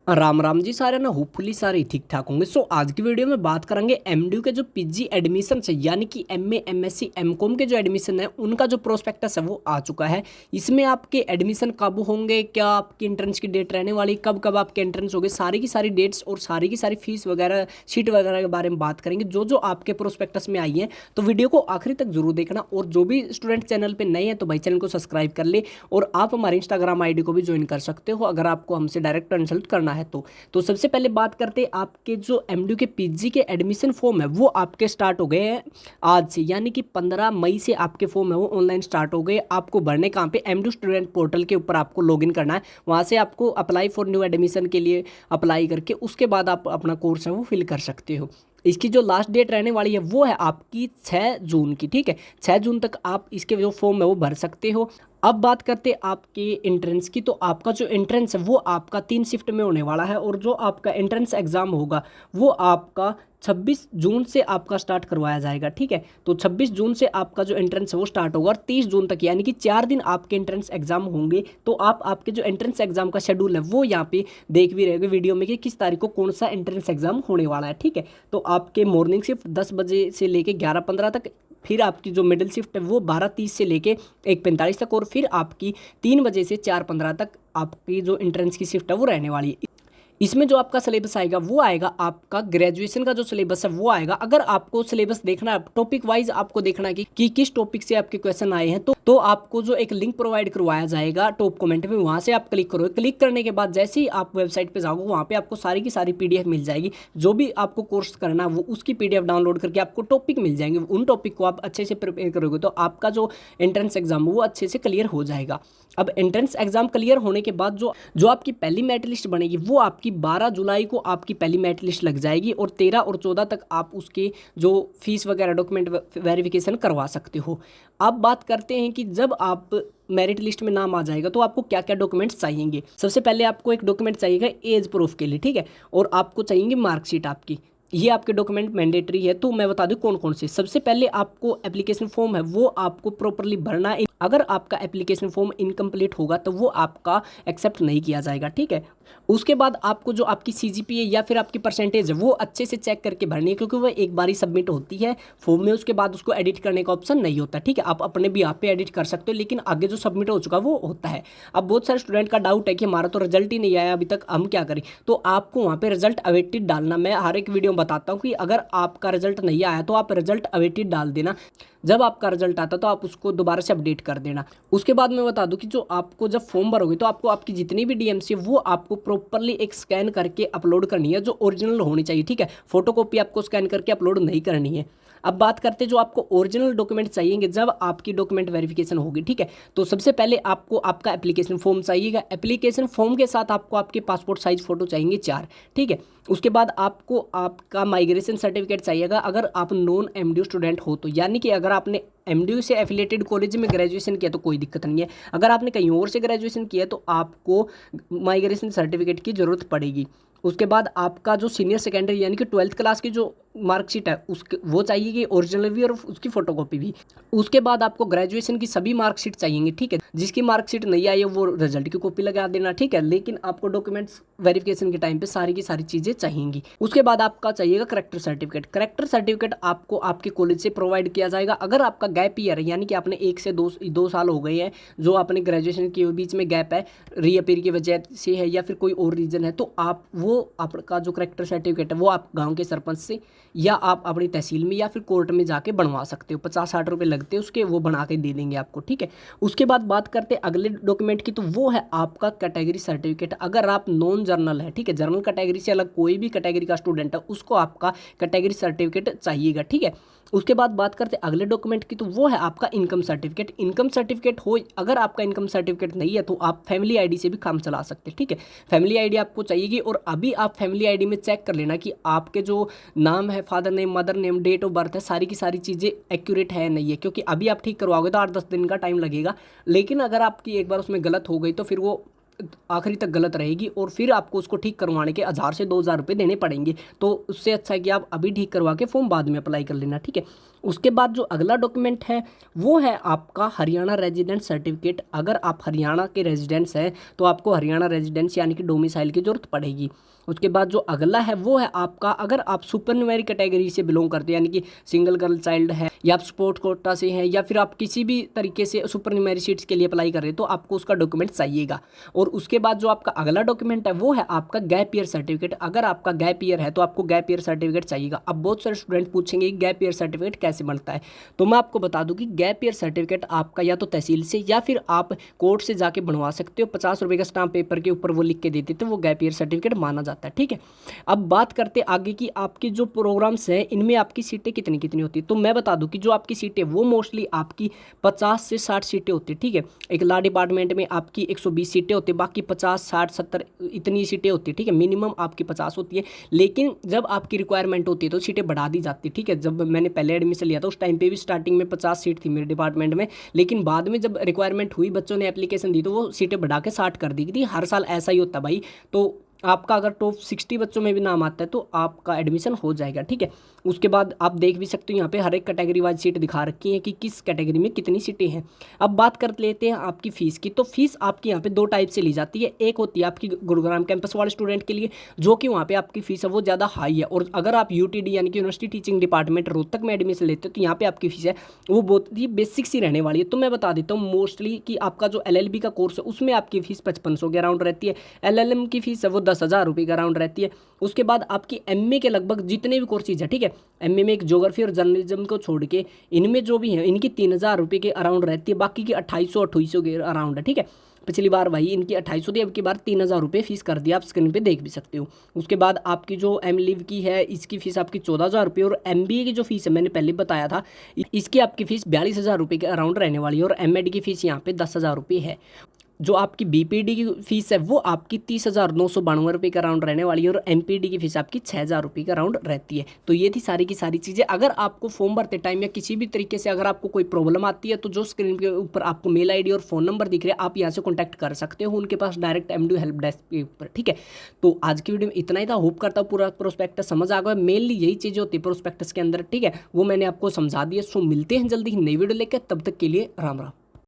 राम राम जी सारे ना, होपफुली सारे ठीक ठाक होंगे। आज की वीडियो में बात करेंगे एमडीयू के जो पीजी एडमिशन है, यानी कि एमए एमएससी एमकॉम के जो एडमिशन है उनका जो प्रोस्पेक्टस है वो आ चुका है। इसमें आपके एडमिशन कब होंगे, क्या आपकी एंट्रेंस की डेट रहने वाली, कब कब आपके एंट्रेंस होंगे, सारी की सारी डेट्स और सारी की सारी फीस वगैरह सीट वगैरह के बारे में बात करेंगे जो जो आपके प्रोस्पेक्टस में आई है। तो वीडियो को आखिरी तक जरूर देखना, और जो भी स्टूडेंट चैनल पर नए हैं तो भाई चैनल को सब्सक्राइब कर ले, और आप हमारे इंस्टाग्राम आई को भी ज्वाइन कर सकते हो अगर आपको हमसे डायरेक्ट कंसल्ट करना है। तो सबसे पहले बात करते हैं, आपके जो एमडीयू के पीजी के एडमिशन फॉर्म है वो आपके स्टार्ट हो गए हैं आज से, यानी कि 15 मई से आपके फॉर्म है वो ऑनलाइन स्टार्ट हो गए। आपको भरने कहाँ पे, एमडीयू स्टूडेंट पोर्टल के ऊपर आपको लॉगिन करना है। वहाँ से आपको अप्लाई फॉर न्यू एडमिशन के लिए अप्लाई करके उसके बाद आप अपना कोर्स है वो फिल कर सकते हो। इसकी जो लास्ट डेट रहने वाली है वो है आपकी 6 जून की। ठीक है, 6 जून तक आप इसके जो फॉर्म है वो भर सकते हो। अब बात करते हैं आपके एंट्रेंस की। तो आपका जो एंट्रेंस है वो आपका 3 शिफ्ट में होने वाला है, और जो आपका एंट्रेंस एग्ज़ाम होगा वो आपका 26 जून से आपका स्टार्ट करवाया जाएगा। ठीक है, तो 26 जून से आपका जो एंट्रेंस है वो स्टार्ट होगा, और 30 जून तक यानी कि 4 दिन आपके एंट्रेंस एग्जाम होंगे। तो आप आपके जो एंट्रेंस एग्जाम का शेड्यूल है वो यहाँ पे देख भी रहेगा वीडियो में कि किस तारीख को कौन सा एंट्रेंस एग्जाम होने वाला है। ठीक है, तो आपके मॉर्निंग शिफ्ट 10 बजे से लेके 11:15 तक, फिर आपकी जो मिडिल शिफ्ट है वो 12:30 से लेके 1:45 तक, और फिर आपकी 3 बजे से 4:15 तक आपकी जो एंट्रेंस की शिफ्ट है वो रहने वाली है। इसमें जो आपका सिलेबस आएगा वो आएगा आपका ग्रेजुएशन का जो सिलेबस है वो आएगा। अगर आपको सिलेबस देखना है टॉपिक वाइज, आपको देखना है कि किस टॉपिक से आपके क्वेश्चन आए हैं, तो आपको जो एक लिंक प्रोवाइड करवाया जाएगा टॉप कमेंट में, वहां से आप क्लिक करोगे। क्लिक करने के बाद जैसे ही आप वेबसाइट पे जाओगे वहां पे आपको सारी की सारी पीडीएफ मिल जाएगी। जो भी आपको कोर्स करना है वो उसकी पीडीएफ डाउनलोड करके आपको टॉपिक मिल जाएंगे। उन टॉपिक को आप अच्छे से प्रिपेयर करोगे तो आपका जो एंट्रेंस एग्जाम है वो अच्छे से क्लियर हो जाएगा। अब एंट्रेंस एग्जाम क्लियर होने के बाद जो आपकी पहली मेरिट लिस्ट बनेगी वो आपकी 12 जुलाई को आपकी पहली मेरिट लिस्ट लग जाएगी, और 13 और 14 तक आप उसके जो फीस वगैरह डॉक्यूमेंट वेरिफिकेशन करवा सकते हो। अब बात करते हैं कि जब आप मेरिट लिस्ट में नाम आ जाएगा तो आपको क्या क्या डॉक्यूमेंट्स चाहिएंगे। सबसे पहले आपको एक डॉक्यूमेंट चाहिएगा एज प्रूफ के लिए। ठीक है, और आपको चाहिए मार्कशीट आपकी। ये आपके डॉक्यूमेंट मैंडेटरी है। तो मैं बता दूं कौन कौन से। सबसे पहले आपको एप्लीकेशन फॉर्म है वो आपको प्रॉपरली भरना है। अगर आपका एप्लीकेशन फॉर्म इनकम्प्लीट होगा तो वो आपका एक्सेप्ट नहीं किया जाएगा। ठीक है, उसके बाद आपको जो आपकी सीजीपीए या फिर आपकी परसेंटेज है वो अच्छे से चेक करके भरनी है, क्योंकि वो एक बार ही सबमिट होती है फॉर्म में, उसके बाद उसको एडिट करने का ऑप्शन नहीं होता। ठीक है, आप अपने भी आप पे एडिट कर सकते हो, लेकिन आगे जो सबमिट हो चुका वो होता है। अब बहुत सारे स्टूडेंट का डाउट है कि हमारा तो रिजल्ट ही नहीं आया अभी तक, हम क्या करें। तो आपको वहाँ पे रिजल्ट अवेटेड डालना। मैं हर एक वीडियो में बताता हूँ कि अगर आपका रिजल्ट नहीं आया तो आप रिजल्ट अवेटेड डाल देना। जब आपका रिजल्ट आता तो आप उसको दोबारा से अपडेट कर देना। उसके बाद मैं बता दूं कि जो आपको जब फॉर्म भरोगे तो आपको आपकी जितनी भी डीएमसी है वो आपको प्रॉपरली एक स्कैन करके अपलोड करनी है, जो ओरिजिनल होनी चाहिए। ठीक है, फोटोकॉपी आपको स्कैन करके अपलोड नहीं करनी है। अब बात करते हैं जो आपको ओरिजिनल डॉक्यूमेंट चाहिएंगे जब आपकी डॉक्यूमेंट वेरिफिकेशन होगी। ठीक है, तो सबसे पहले आपको आपका एप्लीकेशन फॉर्म चाहिएगा। एप्लीकेशन फॉर्म के साथ आपको आपके पासपोर्ट साइज फोटो चाहिएंगे 4। ठीक है, उसके बाद आपको आपका माइग्रेशन सर्टिफिकेट चाहिएगा अगर आप नॉन एमडीयू स्टूडेंट हो तो, यानी कि अगर आपने एमडीयू से एफिलेटेड कॉलेज में ग्रेजुएशन किया तो कोई दिक्कत नहीं है। अगर आपने कहीं और से ग्रेजुएशन किया तो आपको माइग्रेशन सर्टिफिकेट की ज़रूरत पड़ेगी। उसके बाद आपका जो सीनियर सेकेंडरी यानी कि 12th क्लास की जो मार्कशीट है उसके वो चाहिए ओरिजिनल भी और उसकी फोटोकॉपी भी। उसके बाद आपको ग्रेजुएशन की सभी मार्कशीट चाहिए। ठीक है, जिसकी मार्कशीट नहीं आई है वो रिजल्ट की कॉपी लगा देना। ठीक है, लेकिन आपको डॉक्यूमेंट्स वेरिफिकेशन के टाइम पे सारी की सारी चीज़ें चाहिएंगी। उसके बाद आपका चाहिएगा करेक्टर सर्टिफिकेट। करेक्टर सर्टिफिकेट आपको आपके कॉलेज से प्रोवाइड किया जाएगा। अगर आपका गैप ईयर है, यानी कि आपने 1 से 2 साल हो गए हैं जो आपने ग्रेजुएशन के बीच में गैप है, रीअपीयर की वजह से है या फिर कोई और रीज़न है, तो आप वो आपका जो करेक्टर सर्टिफिकेट है वो आप गाँव के सरपंच से या आप अपनी तहसील में या फिर कोर्ट में जाके बनवा सकते हो। 50-60 रुपये लगते हैं उसके, वो बना के दे देंगे आपको। ठीक है, उसके बाद बात करते हैं अगले डॉक्यूमेंट की, तो वो है आपका कैटेगरी सर्टिफिकेट। अगर आप नॉन जर्नल है, ठीक है, जर्नल कैटेगरी से अलग कोई भी कैटेगरी का स्टूडेंट है उसको आपका कैटेगरी सर्टिफिकेट चाहिएगा। ठीक है, उसके बाद बात करते हैं अगले डॉक्यूमेंट की, तो वो है आपका इनकम सर्टिफिकेट। इनकम सर्टिफिकेट हो, अगर आपका इनकम सर्टिफिकेट नहीं है तो आप फैमिली आईडी से भी काम चला सकते हैं। ठीक है, फैमिली आईडी आपको चाहिएगी, और अभी आप फैमिली आईडी में चेक कर लेना कि आपके जो नाम है, father name, mother name, date of birth है, सारी की सारी चीज़ें एक्यूरेट है नहीं है, क्योंकि अभी आप ठीक करवाओगे तो 8-10 दिन का टाइम लगेगा। लेकिन अगर आपकी एक बार उसमें गलत हो गई तो फिर वो आखिरी तक गलत रहेगी और फिर आपको उसको ठीक करवाने के 1000 से 2000 रुपये देने पड़ेंगे। तो उससे अच्छा है कि आप अभी ठीक करवा के फॉर्म बाद में अप्लाई कर लेना, ठीक है। उसके बाद जो अगला डॉक्यूमेंट है वो है आपका हरियाणा रेजिडेंट सर्टिफिकेट। अगर आप हरियाणा के रेजिडेंट्स हैं तो आपको हरियाणा रेजिडेंस यानी कि डोमिसाइल की जरूरत पड़ेगी। उसके बाद जो अगला है वो है आपका, अगर आप सुपर न्यूमेरी कैटेगरी से बिलोंग करते हैं यानी कि सिंगल गर्ल चाइल्ड है या आप स्पोर्ट कोटा से हैं या फिर आप किसी भी तरीके से सुपर न्यूमेरी सीट्स के लिए अप्लाई कर रहे हैं तो आपको उसका डॉक्यूमेंट चाहिएगा। और उसके बाद जो आपका अगला डॉक्यूमेंट है वो है आपका गैप ईयर सर्टिफिकेट। अगर आपका गैप ईयर है तो आपको गैप ईयर सर्टिफिकेट चाहिएगा। अब बहुत सारे स्टूडेंट पूछेंगे गैप ईयर सर्टिफिकेट कैसे बनता है, तो मैं आपको बता दूं कि गैप ईयर सर्टिफिकेट आपका या तो तहसील से या फिर आप कोर्ट से जाके बनवा सकते हो। 50 रुपये का स्टाम्प पेपर के ऊपर वो लिख के देते थे, वो गैप ईयर सर्टिफिकेट माना जाता है, ठीक है। अब बात करते आगे कि आपके जो प्रोग्राम्स हैं इनमें आपकी सीटें कितनी कितनी होती है, तो मैं बता दूं कि जो आपकी सीटें वो मोस्टली आपकी 50 से 60 सीटें होती है, ठीक है। एक लॉ डिपार्टमेंट में आपकी 120 सीटें होती है, बाकी 50 60 70 इतनी सीटें होती है, ठीक है। मिनिमम आपकी 50 होती है, लेकिन जब आपकी रिक्वायरमेंट होती है तो सीटें बढ़ा दी जाती है, ठीक है। जब मैंने पहले एडमिशन लिया था उस टाइम पे भी स्टार्टिंग में 50 सीट थी मेरे डिपार्टमेंट में, लेकिन बाद में जब रिक्वायरमेंट हुई बच्चों ने एप्लीकेशन दी तो वो सीटें बढ़ा के 60 कर दी थी। हर साल ऐसा ही होता है भाई। तो आपका अगर टॉप 60 बच्चों में भी नाम आता है तो आपका एडमिशन हो जाएगा, ठीक है। उसके बाद आप देख भी सकते हो यहाँ पे हर एक कैटेगरी वाइज सीट दिखा रखी है कि किस कैटेगरी में कितनी सीटें हैं। अब बात कर लेते हैं आपकी फ़ीस की। तो फीस आपकी यहाँ पे दो टाइप से ली जाती है। एक होती है आपकी गुरुग्राम कैंपस वाले स्टूडेंट के लिए, जो कि वहाँ पे आपकी फ़ीस है वो ज़्यादा हाई है। और अगर आप यूटीडी यानी कि यूनिवर्सिटी टीचिंग डिपार्टमेंट रोहतक में एडमिशन लेते हो तो यहाँ पे आपकी फ़ीस है वो बहुत ही बेसिक सी रहने वाली है। तो मैं बता देता हूँ मोस्टली कि आपका जो LLB का कोर्स है उसमें आपकी फ़ीस 5500 के अराउंड रहती है। LLM की फ़ीस है वो 10,000 रुपये के अराउंड रहती है। उसके बाद आपकी MA के लगभग जितने भी कोर्सेज है, ठीक है, MA में एक ज्योग्राफी और जर्नलिज्म को छोड़ के इनमें जो भी है इनकी 3000 रुपये के अराउंड रहती है, बाकी की 2800 के अराउंड है, ठीक है। पिछली बार भाई इनकी 2800 थी, अब की बार 3000 रुपये फीस कर दिया, आप स्क्रीन पे देख भी सकते हो। उसके बाद आपकी जो MLiv की है इसकी फ़ीस आपकी 14,000 रुपये, और MBA की जो फीस है मैंने पहले बताया था इसकी आपकी फ़ीस 42,000 रुपये के अराउंड रहने वाली है, और MAD की फ़ीस यहाँ पे 10,000 रुपये है। जो आपकी BPD की फ़ीस है वो आपकी 30,992 रुपये का राउंड रहने वाली है, और MPD की फ़ीस आपकी 6,000 रुपये का राउंड रहती है। तो ये थी सारी की सारी चीज़ें। अगर आपको फॉर्म भरते टाइम या किसी भी तरीके से अगर आपको कोई प्रॉब्लम आती है तो जो स्क्रीन के ऊपर आपको मेल ID और फ़ोन नंबर दिख रहे हैं आप यहाँ से कॉन्टैक्ट कर सकते हो उनके पास डायरेक्ट MDU हेल्प डेस्क के ऊपर, ठीक है। तो आज की वीडियो में इतना ही था। होप करता हूँ पूरा प्रोस्पेक्टस समझ आ गया। मेनली यही चीज़ें होती है प्रोस्पेक्टस के अंदर, ठीक है, वो मैंने आपको समझा दिया। सो मिलते हैं जल्दी ही नई वीडियो लेकर, तब तक के लिए राम राम।